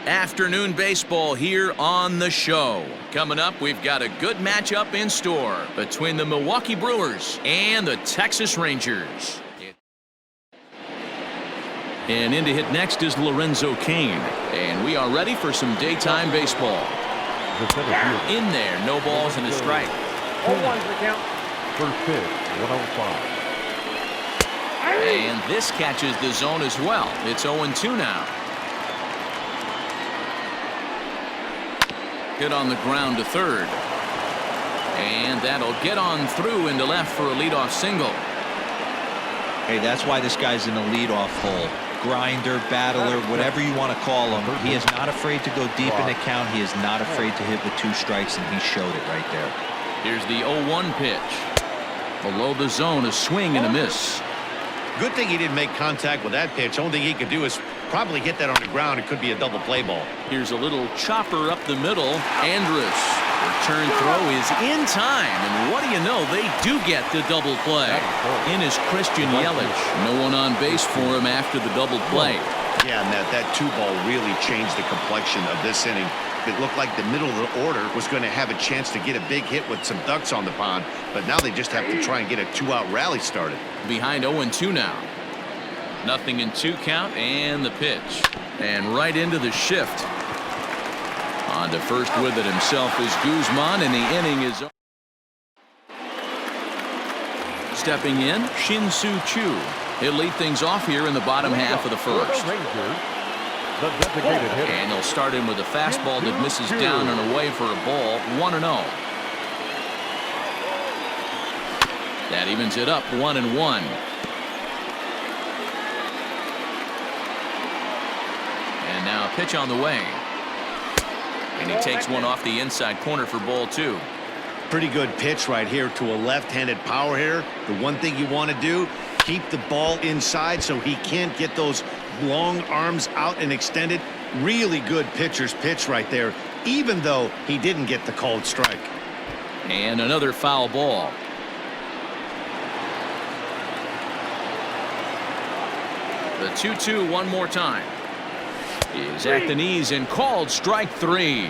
Afternoon baseball here on the show. Coming up, we've got a good matchup in store between the Milwaukee Brewers and the Texas Rangers. And in to hit next is Lorenzo Cain. And we are ready for some daytime baseball. In there, no balls and a strike. 0-1's the count. First pitch, 105. And this catches the zone as well. It's 0-2 now. Hit on the ground to third. And that'll get on through into left for a leadoff single. Hey, that's why this guy's in the leadoff hole. Grinder, battler, whatever you want to call him. He is not afraid to go deep in the count. He is not afraid to hit with 2 strikes, and he showed it right there. Here's the 0-1 pitch. Below the zone, a swing and a miss. Good thing he didn't make contact with that pitch. Only thing he could do is probably hit that on the ground. It could be a double play ball. Here's a little chopper up the middle. Andrus. Return throw is in time. And what do you know? They do get the double play. In is Christian Yelich. No one on base for him after the double play. Yeah, and that 2-ball really changed the complexion of this inning. It looked like the middle of the order was going to have a chance to get a big hit with some ducks on the pond. But now they just have to try and get a 2-out rally started. Behind 0-2 now. 0-2 count and the pitch. And right into the shift. On to first with it himself is Guzman, and the inning is over. Stepping in, Shin-Soo Choo. He'll lead things off here in the bottom half of the first. And they'll start in with a fastball that misses down and away for a ball. 1-0. That evens it up 1-1. And now a pitch on the way. And he takes one off the inside corner for ball 2. Pretty good pitch right here to a left-handed power hitter. The one thing you want to do, keep the ball inside so he can't get those long arms out and extended. Really good pitcher's pitch right there, even though he didn't get the called strike. And another foul ball. The 2-2 one more time. Is at the knees and called strike 3.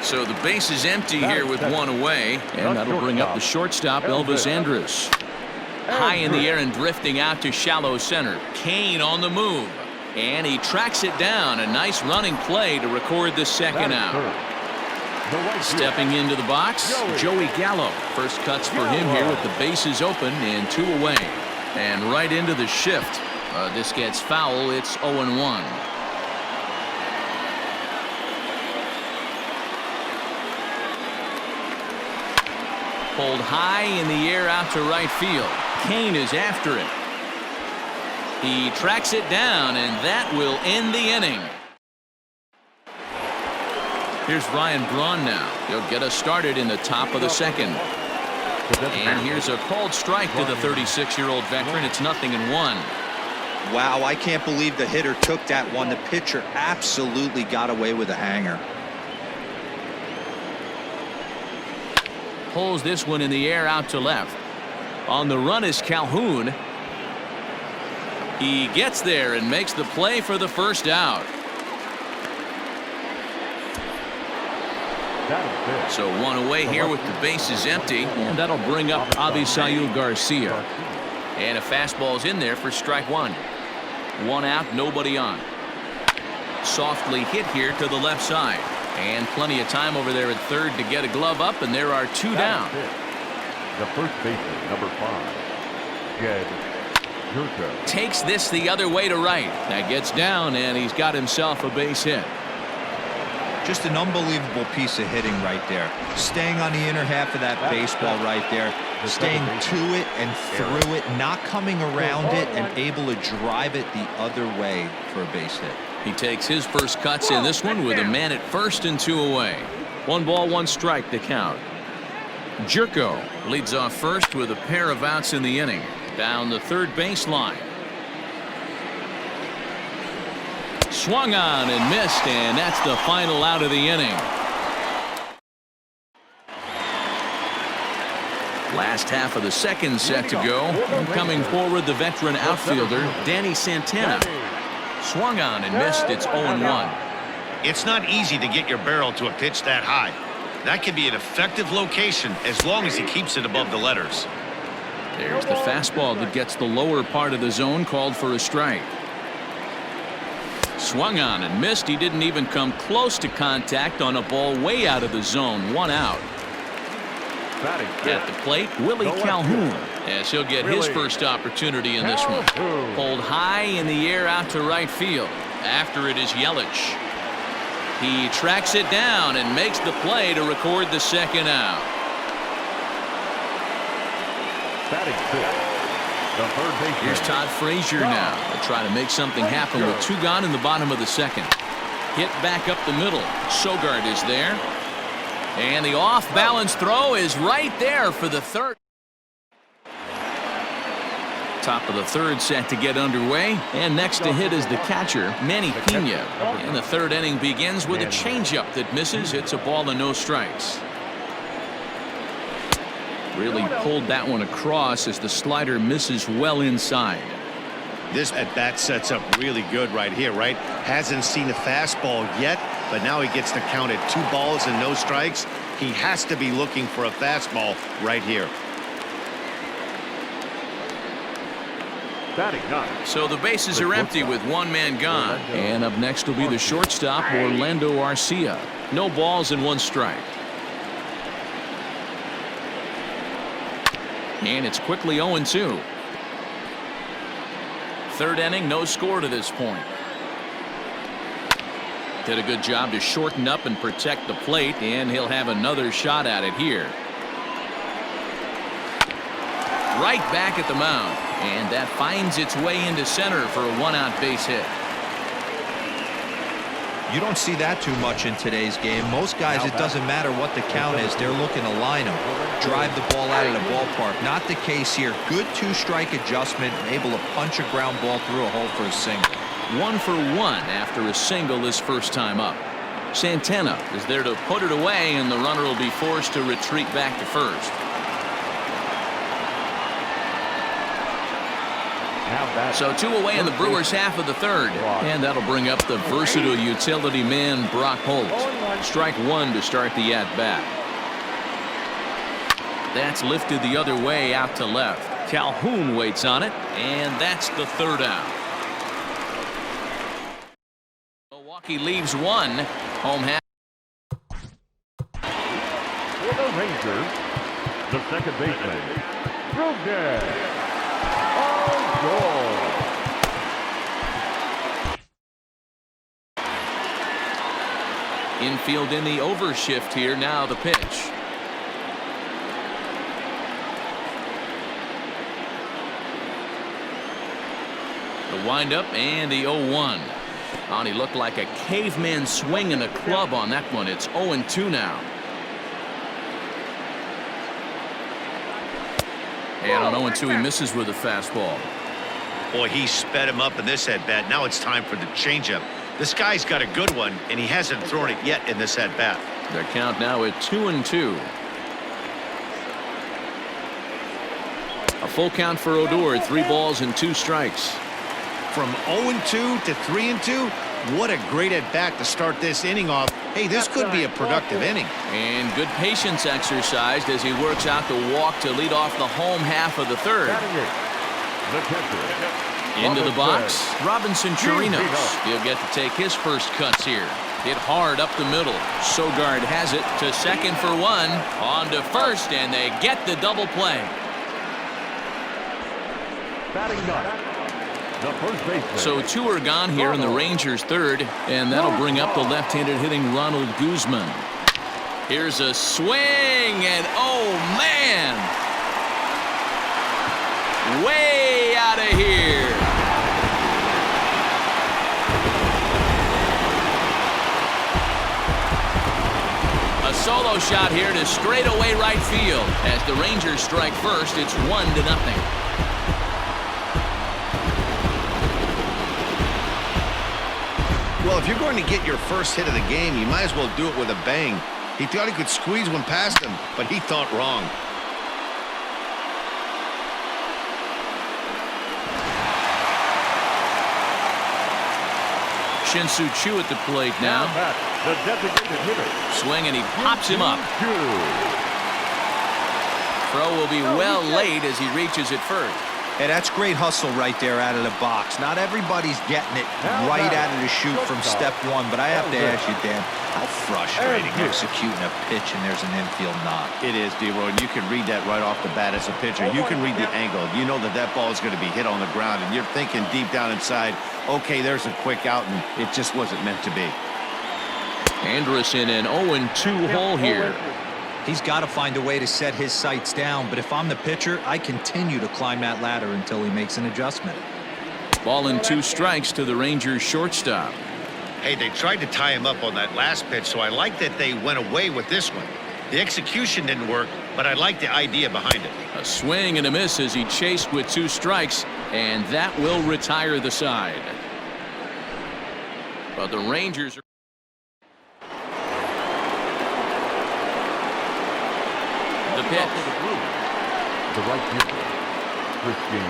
So the base is empty here with one away, and that'll bring up the shortstop, Elvis Andrus. High in the air and drifting out to shallow center. Cain on the move, and he tracks it down. A nice running play to record the second out. Stepping into the box, Joey Gallo. First cuts for him here with the bases open and 2 away. And right into the shift. This gets foul. It's 0-1. Pulled high in the air out to right field. Cain is after it. He tracks it down, and that will end the inning. Here's Ryan Braun now. He'll get us started in the top of the second. And here's a called strike to the 36-year-old veteran. It's 0-1. Wow, I can't believe the hitter took that one. The pitcher absolutely got away with a hanger. Pulls this one in the air out to left. On the run is Calhoun. He gets there and makes the play for the first out. So one away here with the bases empty, and that'll bring up Avisail Garcia. And a fastball's in there for strike 1. 1 out, nobody on. Softly hit here to the left side. And plenty of time over there at third to get a glove up, and there are 2 down. The first baseman, number 5, Jed Gurka. Takes this the other way to right. That gets down, and he's got himself a base hit. Just an unbelievable piece of hitting right there. Staying on the inner half of that baseball right there. Staying to it and through it, not coming around it, and able to drive it the other way for a base hit. He takes his first cuts in this one with a man at first and 2 away. 1 ball, 1 strike to count. Jerko leads off first with a pair of outs in the inning. Down the third baseline. Swung on and missed, and that's the final out of the inning. Last half of the second set to go. And coming forward, the veteran outfielder, Danny Santana. Swung on and missed. It's 0-1. It's not easy to get your barrel to a pitch that high. That can be an effective location as long as he keeps it above the letters. There's the fastball that gets the lower part of the zone, called for a strike. Swung on and missed. He didn't even come close to contact on a ball way out of the zone. 1 out. At the plate, Willie Calhoun, as he'll get his first opportunity in this one. Pulled high in the air out to right field. After it is Yelich. He tracks it down and makes the play to record the second out. Here's Todd Frazier now to try to make something happen with 2 gone in the bottom of the second. Hit back up the middle. Sogard is there. And the off-balance throw is right there for the third. Top of the third set to get underway. And next to hit is the catcher, Manny Pena. And the third inning begins with a changeup that misses. It's a ball and no strikes. Really pulled that one across as the slider misses well inside. This at-bat sets up really good right here, right? Hasn't seen a fastball yet, but now he gets to count at 2 balls and no strikes. He has to be looking for a fastball right here. So the bases are empty with 1 man gone. And up next will be the shortstop, Orlando Arcia. No balls and 1 strike. And it's quickly 0-2. Third inning, no score to this point. Did a good job to shorten up and protect the plate, and he'll have another shot at it here. Right back at the mound, and that finds its way into center for a 1-out base hit. You don't see that too much in today's game. Most guys, it doesn't matter what the count is, they're looking to line them, drive the ball out of the ballpark. Not the case here. Good 2-strike adjustment, able to punch a ground ball through a hole for a single. 1 for 1 after a single his first time up. Santana is there to put it away, and the runner will be forced to retreat back to first. So 2 away in the Brewers' half of the third, and that'll bring up the versatile utility man Brock Holt. Strike 1 to start the at-bat. That's lifted the other way out to left. Calhoun waits on it, and that's the 3rd out. Milwaukee leaves 1. Home half. For the Rangers, the second baseman, Brogdon. Infield in the overshift here. Now the pitch. The windup and the 0-1. Oh, he looked like a caveman swinging a club on that one. It's 0-2 now. And on 0-2 he misses with a fastball. Boy, he sped him up in this at-bat. Now it's time for the changeup. This guy's got a good one, and he hasn't thrown it yet in this at-bat. Their count now at 2-2. A full count for Odor. 3 balls and 2 strikes. From 0-2 to 3-2, what a great at-bat to start this inning off. Hey, this could be a productive inning. And good patience exercised as he works out the walk to lead off the home half of the third. Into the box, Robinson Chirinos. He'll get to take his first cuts here. Hit hard up the middle. Sogard has it to second for 1. On to first, and they get the double play. So 2 are gone here in the Rangers' third, and that'll bring up the left-handed hitting Ronald Guzman. Here's a swing, and oh man! Way out of here. A solo shot here to straightaway right field. As the Rangers strike first, it's 1-0. Well, if you're going to get your first hit of the game, you might as well do it with a bang. He thought he could squeeze one past him, but he thought wrong. Shin-Soo Choo at the plate now. Back, the designated hitter. Swing, and he pops him up. Choo. Throw will be well late as he reaches it first. Hey, that's great hustle right there out of the box. Not everybody's getting it right out of the chute from step one, but I have to ask you, Dan, how frustrating executing a pitch and there's an infield knock. It is, D-Roy, and you can read that right off the bat as a pitcher. You can read the angle. You know that that ball is going to be hit on the ground, and you're thinking deep down inside, okay, there's a quick out, and it just wasn't meant to be. Andrus in an 0-2 hole here. He's got to find a way to set his sights down, but if I'm the pitcher, I continue to climb that ladder until he makes an adjustment. Ball and 2 strikes to the Rangers shortstop. Hey, they tried to tie him up on that last pitch, so I like that they went away with this one. The execution didn't work, but I like the idea behind it. A swing and a miss as he chased with 2 strikes, and that will retire the side. But the Rangers are... The pitch. The right fielder, Christian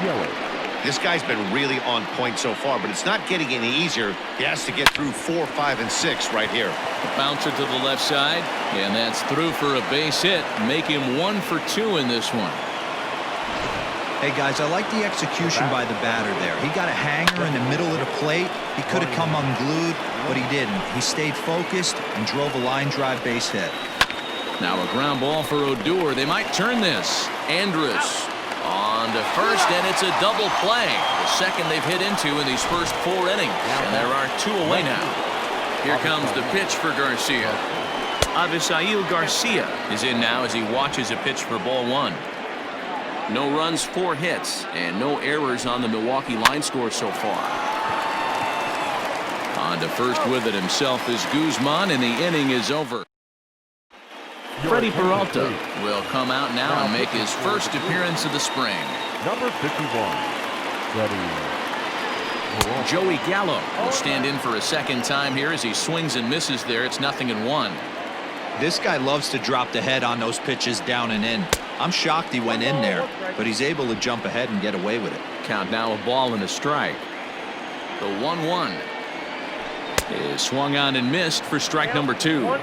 Yelich. This guy's been really on point so far, but it's not getting any easier. He has to get through 4, 5, and 6 right here. A bouncer to the left side, and that's through for a base hit. Make him 1 for 2 in this one. Hey, guys, I like the execution by the batter there. He got a hanger in the middle of the plate. He could have come unglued, but he didn't. He stayed focused and drove a line drive base hit. Now a ground ball for Odor. They might turn this. Andrus on to first, and it's a double play. The second they've hit into in these first 4 innings. And there are 2 away now. Here comes the pitch for Garcia. Avisail Garcia is in now as he watches a pitch for ball 1. No runs, 4 hits, and no errors on the Milwaukee line score so far. On to first with it himself is Guzman, and the inning is over. Freddie Peralta will come out now and make his first appearance of the spring. Number 51, Freddie Peralta. Joey Gallo will stand in for a second time here as he swings and misses there. It's 0-1. This guy loves to drop the head on those pitches down and in. I'm shocked he went in there, but he's able to jump ahead and get away with it. Count now a ball and a strike. The 1-1 is swung on and missed for strike number 2.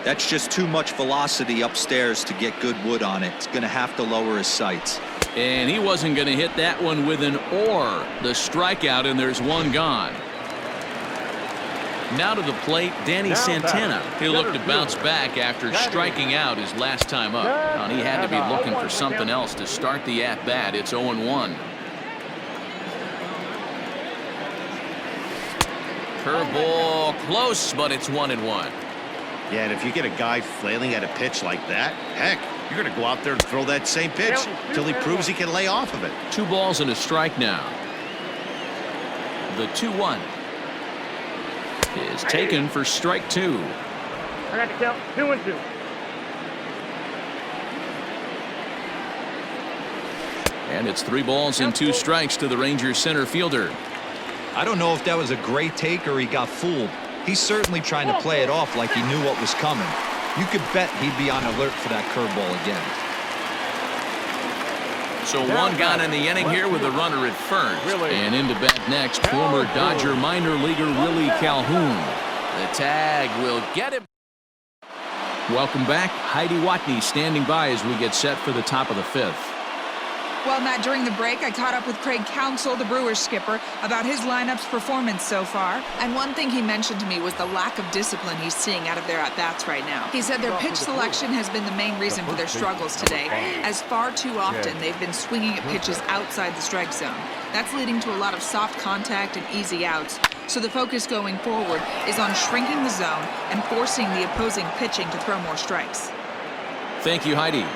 That's just too much velocity upstairs to get good wood on it. It's going to have to lower his sights. And he wasn't going to hit that one with an or. The strikeout, and there's 1 gone. Now to the plate, Danny Santana. He'll look to bounce back after striking out his last time up. And he had to be looking for something else to start the at-bat. It's 0-1. Curveball close, but it's 1-1. Yeah, and if you get a guy flailing at a pitch like that, heck, you're going to go out there and throw that same pitch till he proves he can lay off of it. 2 balls and a strike now. The 2-1 is taken for strike 2. I got to count 2-2. And it's 3 balls and 2 strikes to the Rangers center fielder. I don't know if that was a great take or he got fooled. He's certainly trying to play it off like he knew what was coming. You could bet he'd be on alert for that curveball again. So 1 gone in the inning here with a runner at first. And into bat next, former Dodger minor leaguer Willie Calhoun. The tag will get him. Welcome back. Heidi Watney standing by as we get set for the top of the 5th. Well, Matt, during the break, I caught up with Craig Counsell, the Brewers skipper, about his lineup's performance so far. And one thing he mentioned to me was the lack of discipline he's seeing out of their at-bats right now. He said their pitch selection has been the main reason for their struggles today, as far too often they've been swinging at pitches outside the strike zone. That's leading to a lot of soft contact and easy outs. So the focus going forward is on shrinking the zone and forcing the opposing pitching to throw more strikes. Thank you, Heidi.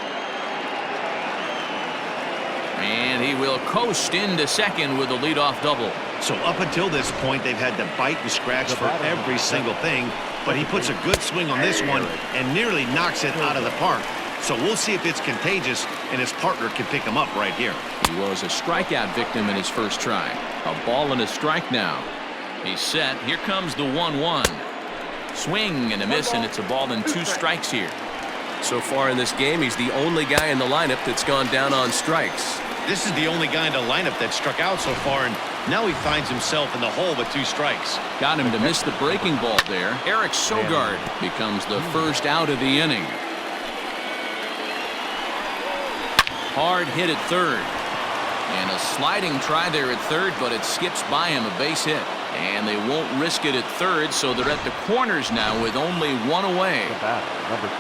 And he will coast into second with a leadoff double. So up until this point, they've had to bite and scratch for every single thing, but he puts a good swing on this one and nearly knocks it out of the park. So we'll see if it's contagious and his partner can pick him up right here. He was a strikeout victim in his first try. A ball and a strike now. He's set. Here comes the 1-1. Swing and a miss, and it's a ball and 2 strikes here. So far in this game, he's the only guy in the lineup that's gone down on strikes. This is the only guy in the lineup that struck out so far, and Now he finds himself in the hole with 2 strikes. Got him to miss the breaking ball there. Eric Sogard becomes the first out of the inning. Hard hit at third. And a sliding try there at third, but it skips by him, a base hit. And they won't risk it at third, so they're at the corners now with only 1 away. The batter, number 3,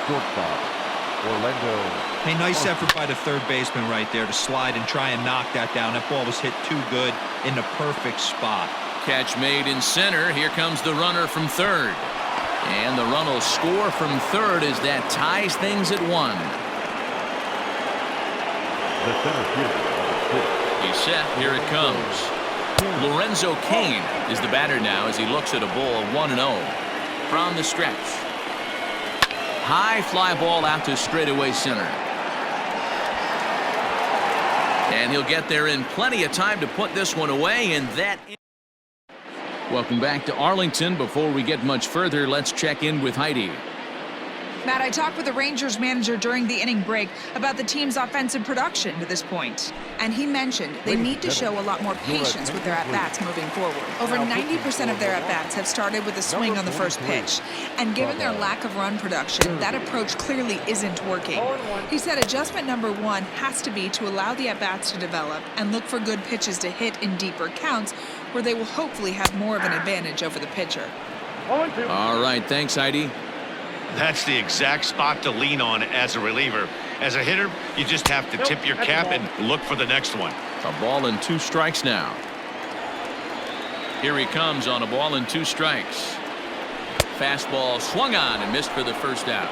shortstop, Orlando. Hey, nice effort by the third baseman right there to slide and try and knock that down. That ball was hit too good in the perfect spot. Catch made in center. Here comes the runner from third. And the run will score from third as that ties things at 1. The center fielder, number 6. He's set. Here it comes. Lorenzo Cain is the batter now as he looks at a ball 1-0 from the stretch. High fly ball out to straightaway center. And he'll get there in plenty of time to put this one away, and that. Welcome back to Arlington. Before we get much further, let's check in with Heidi. Matt, I talked with the Rangers manager during the inning break about the team's offensive production to this point. And he mentioned they need to show a lot more patience with their at-bats moving forward. Over 90% of their at-bats have started with a swing on the first pitch. And given their lack of run production, that approach clearly isn't working. He said adjustment number 1 has to be to allow the at-bats to develop and look for good pitches to hit in deeper counts where they will hopefully have more of an advantage over the pitcher. All right, thanks, Heidi. That's the exact spot to lean on as a reliever. As a hitter, you just have to tip your cap and look for the next one. A ball and 2 strikes now. Here he comes on a ball and 2 strikes. Fastball swung on and missed for the first out.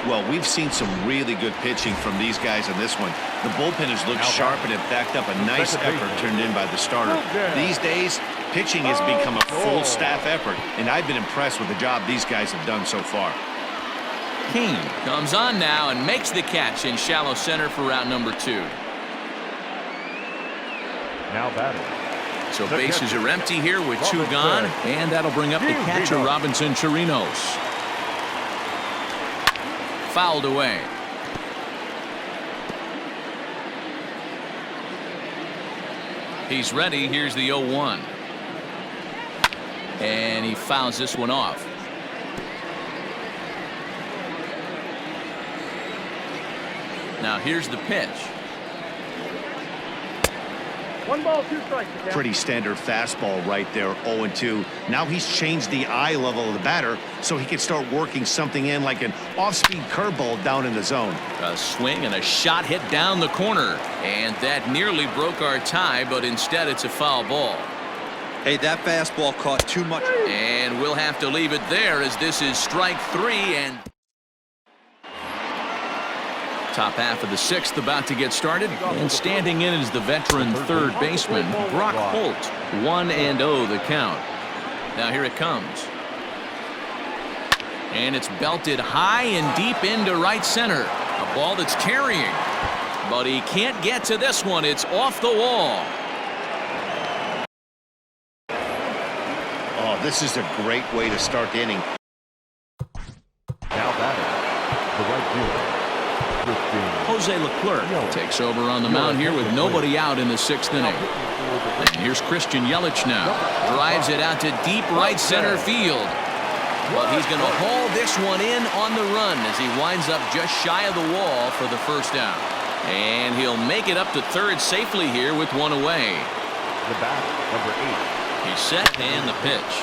Well, we've seen some really good pitching from these guys in this one. The bullpen has looked sharp and have backed up a nice effort turned in by the starter. These days, pitching has become a full staff effort, and I've been impressed with the job these guys have done so far. Cain comes on now and makes the catch in shallow center for out number 2. Now batting. So bases are empty here with 2 gone, and that'll bring up the catcher, Robinson Chirinos. Fouled away. He's ready. Here's the 0-1. And he fouls this one off. Now here's the pitch. 1 ball, 2 strikes. Pretty standard fastball right there, 0-2. Now he's changed the eye level of the batter so he can start working something in like an off-speed curveball down in the zone. A swing and a shot hit down the corner. And that nearly broke our tie, but instead it's a foul ball. Hey, that fastball caught too much. And we'll have to leave it there as this is strike 3 and top half of the 6th about to get started, and standing in is the veteran third baseman Brock Holt. 1-0 the count. Now here it comes. And it's belted high and deep into right center. A ball that's carrying. But he can't get to this one. It's off the wall. Oh, this is a great way to start the inning. Now batting. The right fielder, Jose Leclerc takes over on the mound here with nobody out in the 6th inning. And here's Christian Yelich now. Drives it out to deep right center field. But he's going to haul this one in on the run as he winds up just shy of the wall for the first out. And he'll make it up to third safely here with 1 away. The batter, number 8. He's set and the pitch.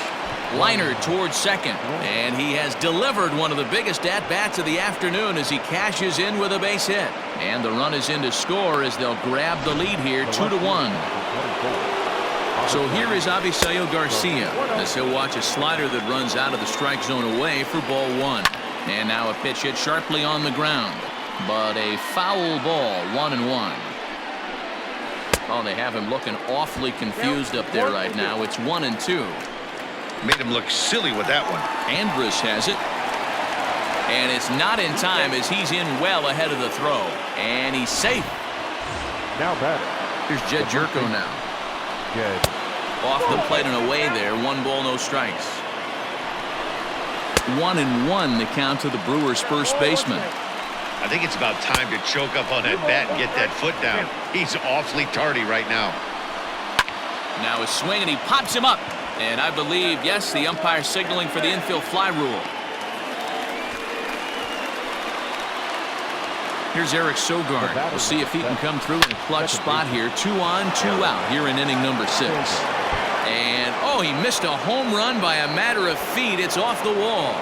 Liner towards second, and he has delivered one of the biggest at-bats of the afternoon as he cashes in with a base hit. And the run is in to score as they'll grab the lead here 2-1. So here is Avisail Garcia as he'll watch a slider that runs out of the strike zone away for ball 1. And now a pitch hit sharply on the ground, but a foul ball, 1-1. Oh, they have him looking awfully confused up there right now. It's 1-2. Made him look silly with that one. Andrus has it. And it's not in time as he's in well ahead of the throw. And he's safe. Now batting. Here's Jed Jerko now. Jed. Off the plate and away there. 1 ball, no strikes. 1-1 the count to the Brewers' first baseman. I think it's about time to choke up on that bat and get that foot down. He's awfully tardy right now. Now a swing, and he pops him up. And I believe, yes, the umpire signaling for the infield fly rule. Here's Eric Sogard. We'll see if he can come through in a clutch spot here. 2 on, 2 out here in inning number 6. And, oh, he missed a home run by a matter of feet. It's off the wall.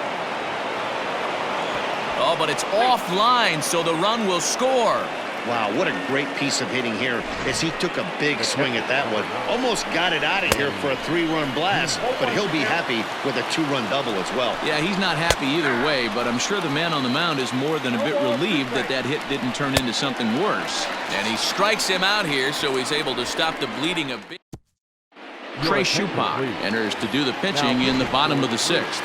Oh, but it's offline, so the run will score. Wow, what a great piece of hitting here as he took a big swing at that one. Almost got it out of here for a 3-run blast, but he'll be happy with a 2-run double as well. Yeah, he's not happy either way, but I'm sure the man on the mound is more than a bit relieved that that hit didn't turn into something worse. And he strikes him out here, so he's able to stop the bleeding a bit. Trey Shupak enters to do the pitching in the bottom of the 6th.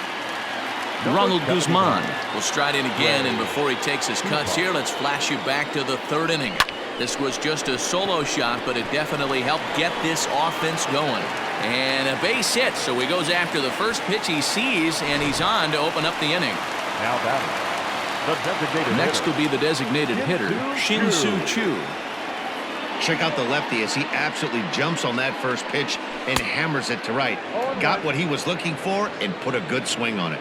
Ronald Guzman will stride in again, and before he takes his cuts here, let's flash you back to the 3rd inning. This was just a solo shot, but it definitely helped get this offense going. And a base hit, so he goes after the first pitch he sees, and he's on to open up the inning. Now batting, the designated Next hitter. will be the designated hitter, Shin-Soo Choo. Check out the lefty as he absolutely jumps on that first pitch and hammers it to right. Got what he was looking for and put a good swing on it.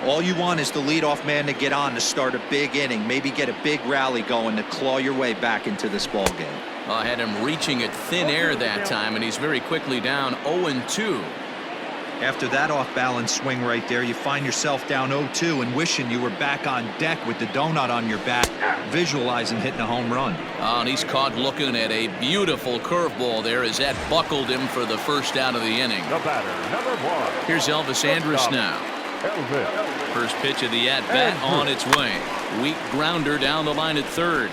All you want is the leadoff man to get on to start a big inning, maybe get a big rally going to claw your way back into this ball game. I had him reaching at thin air that time, and he's very quickly down 0-2. After that off-balance swing right there, you find yourself down 0-2 and wishing you were back on deck with the donut on your bat, visualizing hitting a home run. Oh, and he's caught looking at a beautiful curveball there as that buckled him for the first out of the inning. The batter, number 1. Here's Elvis Andrus now. Elvis. First pitch of the at-bat on its way. Weak grounder down the line at 3rd.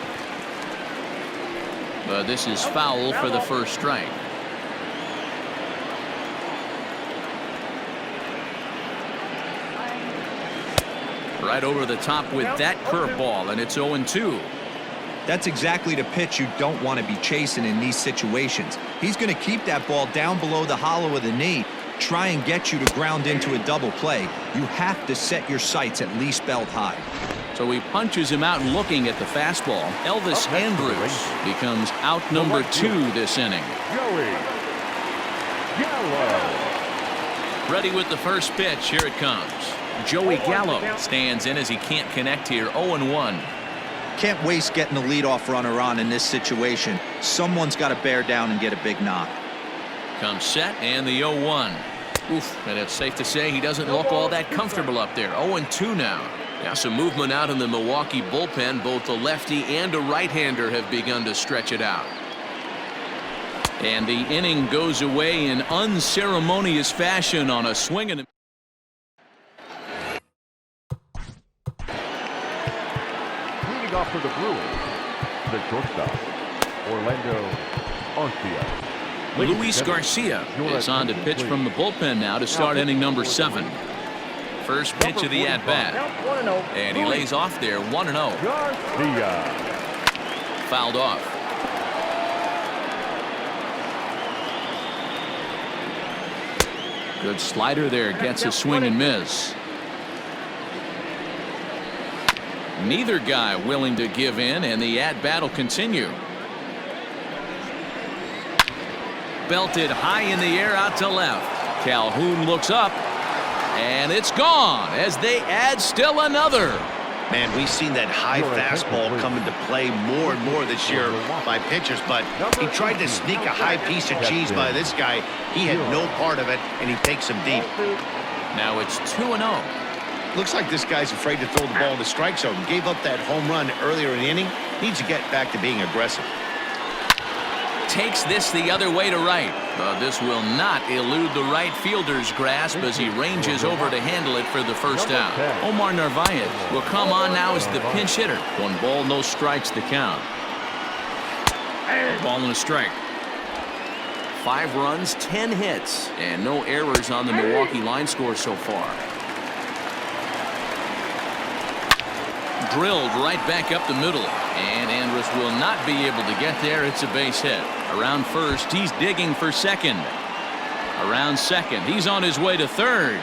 But this is foul for the first strike. Right over the top with that curveball, and it's 0-2. That's exactly the pitch you don't want to be chasing in these situations. He's going to keep that ball down below the hollow of the knee, try and get you to ground into a double play. You have to set your sights at least belt high. So he punches him out, and looking at the fastball, Elvis Andrus becomes out number 2 this inning. Joey Gallo. Ready with the first pitch. Here it comes. Joey Gallo stands in as he can't connect here. 0-1. Can't waste getting the leadoff runner on in this situation. Someone's got to bear down and get a big knock. Comes set, and the 0-1. Oof, and it's safe to say he doesn't look all that comfortable up there. 0-2 now. Now some movement out in the Milwaukee bullpen. Both a lefty and a right-hander have begun to stretch it out. And the inning goes away in unceremonious fashion on a swing and a Leading off for the Brewers, the shortstop, Orlando Arcia. Luis Garcia is on to pitch from the bullpen now to start inning number 7. First pitch of the at-bat. And he lays off there, 1-0. Garcia. Fouled off. Good slider there, gets a swing and miss. Neither guy willing to give in, and the at-bat will continue. Belted high in the air out to left. Calhoun looks up, and it's gone as they add still another. Man, we've seen that high fastball come into play more and more this year by pitchers, but he tried to sneak a high piece of cheese by this guy. He had no part of it, and he takes him deep. Now it's 2-0. Looks like this guy's afraid to throw the ball in the strike zone. Gave up that home run earlier in the inning. Needs to get back to being aggressive. Takes this the other way to right. This will not elude the right fielder's grasp as he ranges over to handle it for the first out. Omar Narvaez will come on now as the pinch hitter. 1 ball, no strikes to count. A ball and a strike. 5 runs, 10 hits, and no errors on the Milwaukee line score so far. Drilled right back up the middle, and Andrus will not be able to get there. It's a base hit. Around first, he's digging for second. Around second, he's on his way to third.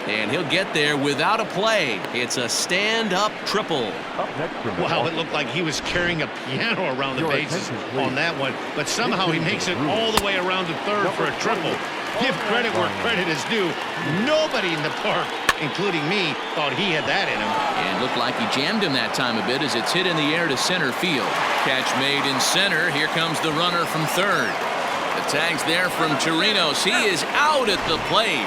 And he'll get there without a play. It's a stand-up triple. Up next from the Wow, ball. it looked like he was carrying a piano around the Your bases attention, please. on that one, but somehow he makes it all the way around to third for a triple. Give credit where credit is due. Nobody in the park, including me, thought he had that in him. And looked like he jammed him that time a bit as it's hit in the air to center field. Catch made in center. Here comes the runner from third. The tag's there from Chirinos. He is out at the plate.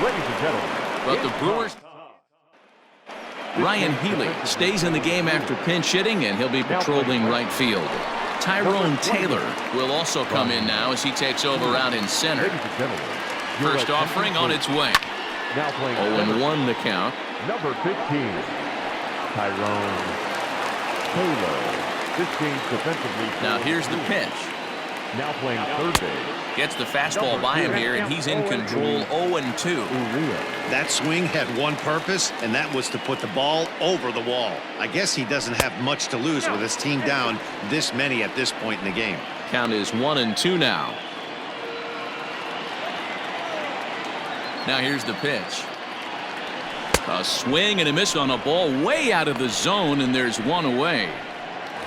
Ladies and gentlemen. But the Brewers... Ryan Healy stays in the game after pinch hitting, and he'll be patrolling right field. Tyrone Taylor will also come in now as he takes over out in center. Ladies and gentlemen. your First attention, offering on please. its way. Now playing 0-1 the count. number 15, Tyrone Taylor. This game's defensively. Now here's the pitch. Now playing third base. Gets the fastball by him here, and he's in control 0-2. Urias. That swing had one purpose, and that was to put the ball over the wall. I guess he doesn't have much to lose with his team down this many at this point in the game. Count is 1-2 now. Now here's the pitch. A swing and a miss on a ball way out of the zone, and there's one away.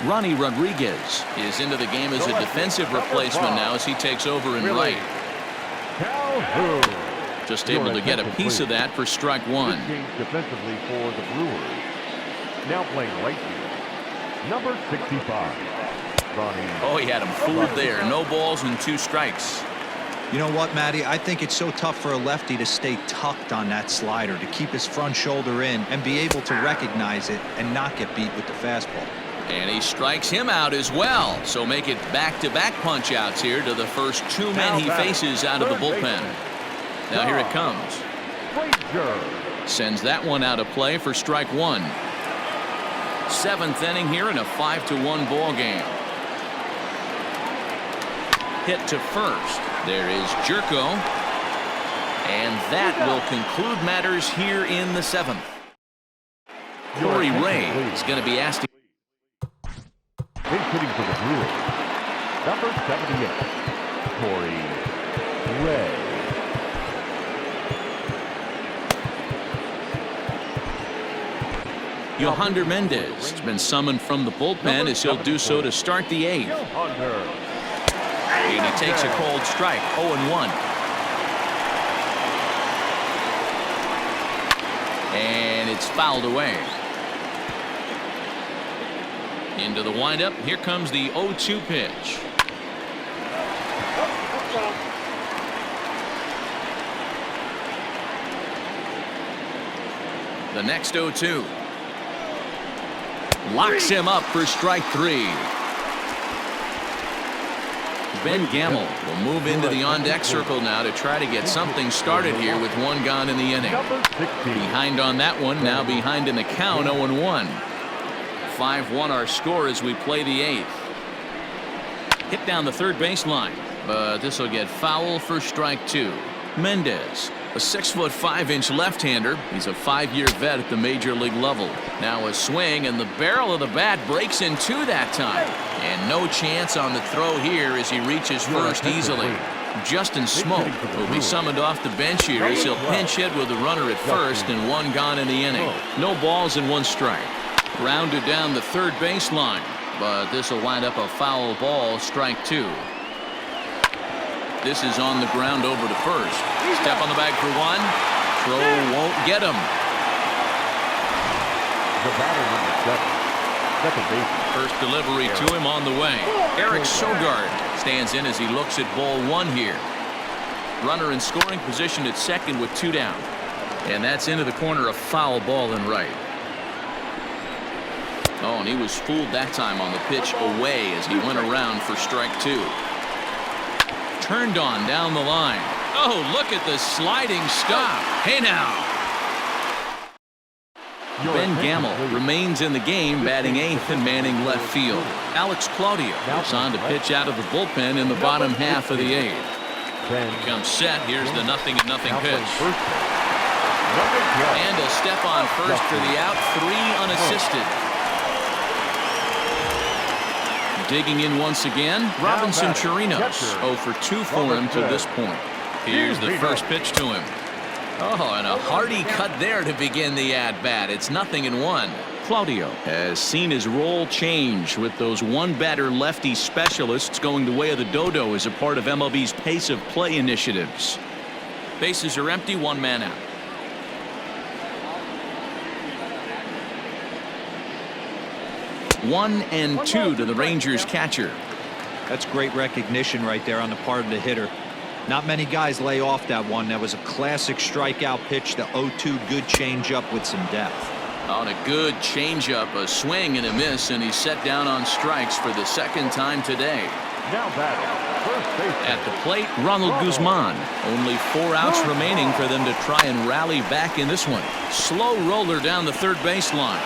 Ronnie Rodriguez is into the game as a defensive replacement now as he takes over in right. Calhoun. Just able to get a piece of that for strike one. This game's defensively for the Brewers. Now playing right field. Number 65, Ronnie. Oh, he had him fooled there. No balls and 2 strikes. You know what, Matty? I think it's so tough for a lefty to stay tucked on that slider, to keep his front shoulder in and be able to recognize it and not get beat with the fastball. And he strikes him out as well. So make it back-to-back punch-outs here to the first 2 men he faces out of the bullpen. Now here it comes. Frazier. Sends that one out of play for strike one. 7th inning here in a 5-1 ball game. Hit to first. There is Jerko. And that will conclude matters here in the 7th. Corey Ray is going to be asked to... Big hitting for the Brewers. Number 78, Corey Ray. Yohander Mendez has been summoned from the bullpen as he'll do so to start the 8th. Yohander. And he takes a cold strike, 0-1. And it's fouled away. Into the windup. Here comes the 0-2 pitch. The next 0-2. Locks him up for strike 3. Ben Gamble will move into the on-deck circle now to try to get something started here with 1 gone in the inning. Number 16. Behind on that one, now behind in the count, 0-1. 5-1 our score as we play the 8th. Hit down the third baseline, but this will get foul for strike 2. Mendez, a 6'5" left-hander. He's a 5-year vet at the major league level. Now a swing, and the barrel of the bat breaks in 2 that time. And no chance on the throw here as he reaches first easily. Justin Smoke will be summoned off the bench here as he'll pinch hit with the runner at first and 1 gone in the inning. No balls and 1 strike. Rounded down the third baseline, but this will wind up a foul ball, strike 2. This is on the ground over to first. Step on the bag for 1. Throw won't get him. The batter number 7, second base. First delivery to him on the way. Eric Sogard stands in as he looks at ball 1 here. Runner in scoring position at second with 2 down. And that's into the corner, a foul ball in right. Oh, and he was fooled that time on the pitch away as he went around for strike 2. Turned on down the line. Oh, look at the sliding stop. Hey now. Ben Gamble remains in the game, batting 8th and manning left field. Alex Claudio is on to pitch out of the bullpen in the bottom half of the 8th. He comes set. Here's the 0-0 pitch. And a step on first for the out. 3 unassisted. Digging in once again, Robinson Chirinos. 0 for 2 for him to this point. Here's the first pitch to him. Oh, and a hearty cut there to begin the at-bat. It's 0-1. Claudio has seen his role change with those one-batter lefty specialists going the way of the dodo as a part of MLB's pace of play initiatives. Bases are empty, one man out. 1-2 to the Rangers catcher. That's great recognition right there on the part of the hitter. Not many guys lay off that one. That was a classic strikeout pitch. The 0-2 good changeup with some depth. On a good changeup, a swing and a miss, and he's set down on strikes for the second time today. Now batting, first baseman. At the plate, Ronald Guzman. Only 4 outs remaining for them to try and rally back in this one. Slow roller down the third baseline.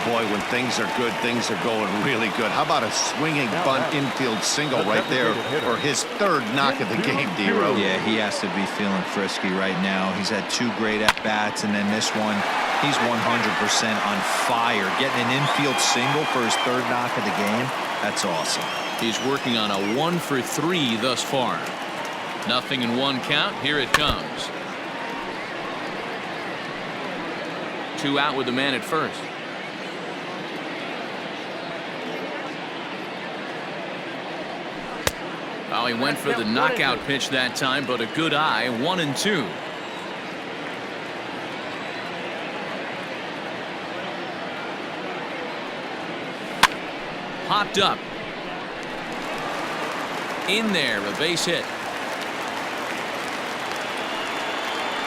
Boy, when things are good, things are going really good. How about a swinging bunt infield single right there for his third knock of the game, D-Row? Yeah, he has to be feeling frisky right now. He's had 2 great at-bats, and then this one, he's 100% on fire. Getting an infield single for his third knock of the game, that's awesome. He's working on a 1 for 3 thus far. 0-1 count. Here it comes. 2 out with the man at first. Oh, he went for the knockout pitch that time, but a good eye. 1-2. Popped up. In there, a base hit.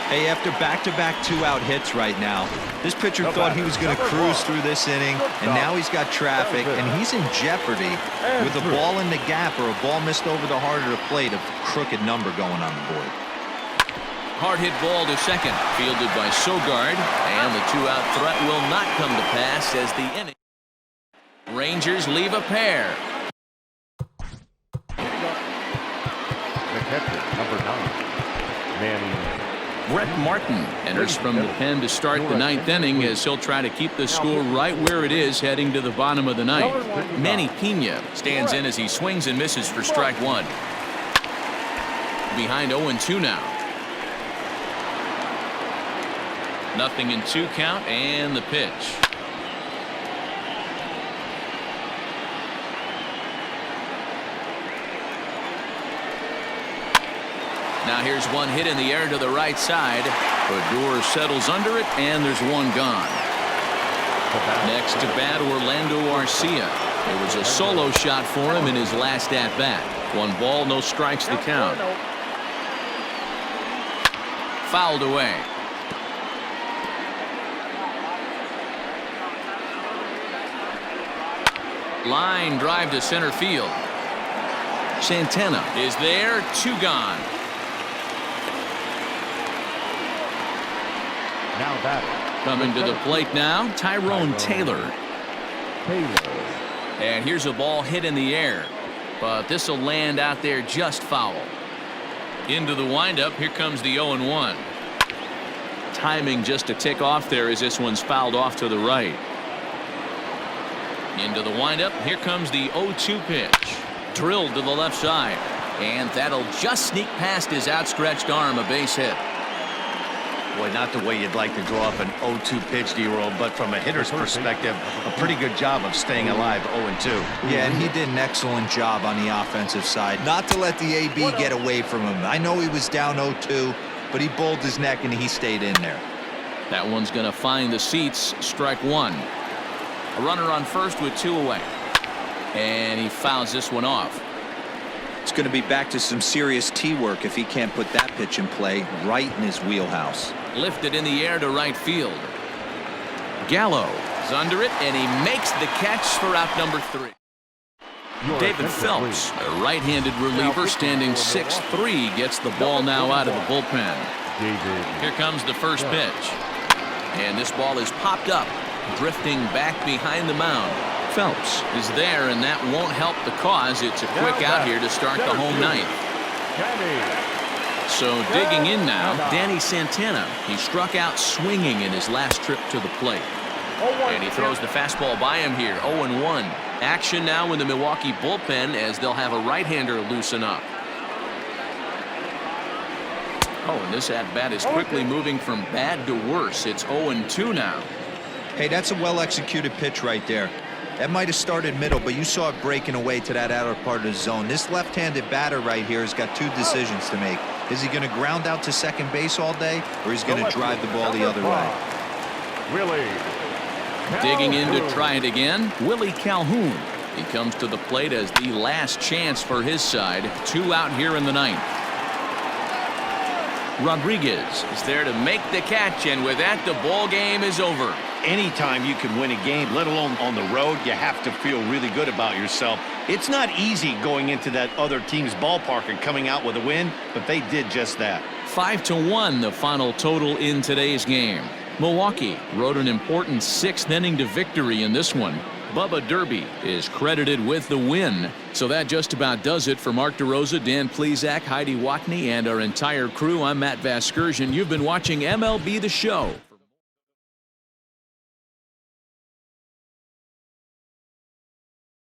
Hey, after back-to-back 2-out hits right now, this pitcher thought he was going to cruise through this inning, and now he's got traffic, and he's in jeopardy with a ball in the gap or a ball missed over the heart of the plate, a crooked number going on the board. Hard hit ball to second, fielded by Sogard, and the 2-out threat will not come to pass as the inning. Rangers leave a pair. The catcher, number 9, Manny. Brett Martin enters from the pen to start the 9th inning as he'll try to keep the score right where it is heading to the bottom of the 9th. Manny Pena stands in as he swings and misses for strike 1. Behind 0-2 now. 0-2 count and the pitch. Now here's one hit in the air to the right side. Odor settles under it, and there's one gone. Next to bat, Orlando Arcia. It was a solo shot for him in his last at-bat. 1 ball, no strikes the count. Fouled away. Line drive to center field. Santana is there, 2 gone. Now batting. Coming to the plate now, Tyrone Taylor. And here's a ball hit in the air, but this will land out there just foul. Into the windup, here comes the 0-1. Timing just a tick off there as this one's fouled off to the right. Into the windup, here comes the 0-2 pitch. Drilled to the left side, and that'll just sneak past his outstretched arm, a base hit. Boy, not the way you'd like to draw up an 0-2 pitch, D-Roll, but from a hitter's perspective, a pretty good job of staying alive 0-2. Yeah, and he did an excellent job on the offensive side. Not to let the AB get away from him. I know he was down 0-2, but he bowled his neck and he stayed in there. That one's going to find the seats. Strike 1. A runner on first with 2 away. And he fouls this one off. It's going to be back to some serious tee work if he can't put that pitch in play right in his wheelhouse. Lifted in the air to right field. Gallo is under it, and he makes the catch for out number 3. David Phelps, a right-handed reliever standing 6'3", gets the ball now out of the bullpen. Here comes the first pitch. And this ball is popped up, drifting back behind the mound. Phelps is there, and that won't help the cause. It's a quick out here to start the home 9th. So digging in now, Danny Santana. He struck out swinging in his last trip to the plate. And he throws the fastball by him here. 0-1. Action now in the Milwaukee bullpen as they'll have a right-hander loosen up. Oh, and this at-bat is quickly moving from bad to worse. It's 0-2 now. Hey, that's a well-executed pitch right there. That might have started middle, but you saw it breaking away to that outer part of the zone. This left-handed batter right here has got two decisions to make. Is he going to ground out to second base all day, or is he going to drive the ball the other way? Willie. Digging in to try it again, Willie Calhoun. He comes to the plate as the last chance for his side. 2 out here in the 9th. Rodriguez is there to make the catch, and with that, the ball game is over. Anytime you can win a game, let alone on the road, you have to feel really good about yourself. It's not easy going into that other team's ballpark and coming out with a win, but they did just that. 5-1 the final total in today's game. Milwaukee rode an important 6th inning to victory in this one. Bubba Derby is credited with the win. So that just about does it for Mark DeRosa, Dan Plesac, Heidi Watney, and our entire crew. I'm Matt Vasgersian. You've been watching MLB The Show.